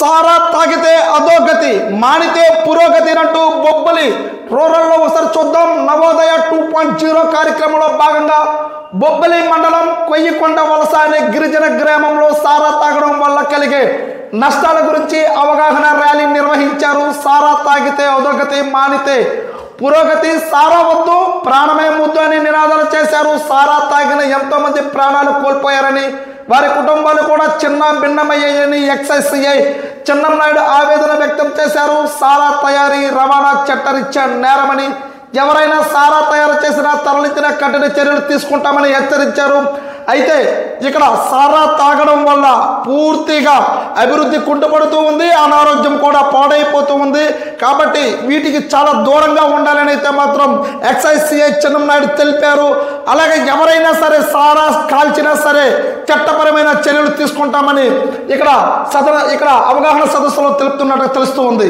సారా తాగితే అధోగతి మానితే పురోగతి అంటూ బొబ్బలి రూరల్లో ఒకసారి చూద్దాం. నవోదయ 2.0 కార్యక్రమంలో భాగంగా బొబ్బలి మండలం కొయ్యకొండ వలస అనే గిరిజన గ్రామంలో సారా తాగడం వల్ల కలిగే నష్టాల గురించి అవగాహన ర్యాలీ నిర్వహించారు. సారా తాగితే అధోగతి మానితే పురోగతి, సారా వద్దు ప్రాణమే ముద్దు అని నినాదాలు చేశారు. సారా తాగిన ఎంతో మంది ప్రాణాలు కోల్పోయారని, వారి కుటుంబాలు కూడా చిన్న భిన్నమయ్యాయని ఎక్సైజ్ చిన్నంనాయుడు ఆవేదన వ్యక్తం చేశారు. సారా తయారీ రవాణా చట్టరీత్యా నేరమని, ఎవరైనా సారా తయారు చేసినా తరలించిన కఠిన చర్యలు తీసుకుంటామని హెచ్చరించారు. అయితే ఇక్కడ సారా తాగడం వల్ల పూర్తిగా అభివృద్ధి కుంటుపడుతూ ఉంది, అనారోగ్యం కూడా పాడైపోతూ ఉంది. కాబట్టి వీటికి చాలా దూరంగా ఉండాలని అయితే మాత్రం ఎక్సైజ్ సిఐ చిన్నంనాయుడు తెలిపారు. అలాగే ఎవరైనా సరే సారా కాల్చినా సరే చట్టపరమైన చర్యలు తీసుకుంటామని ఇక్కడ అవగాహన సదస్సులో తెలుపుతున్నట్టు తెలుస్తూ ఉంది.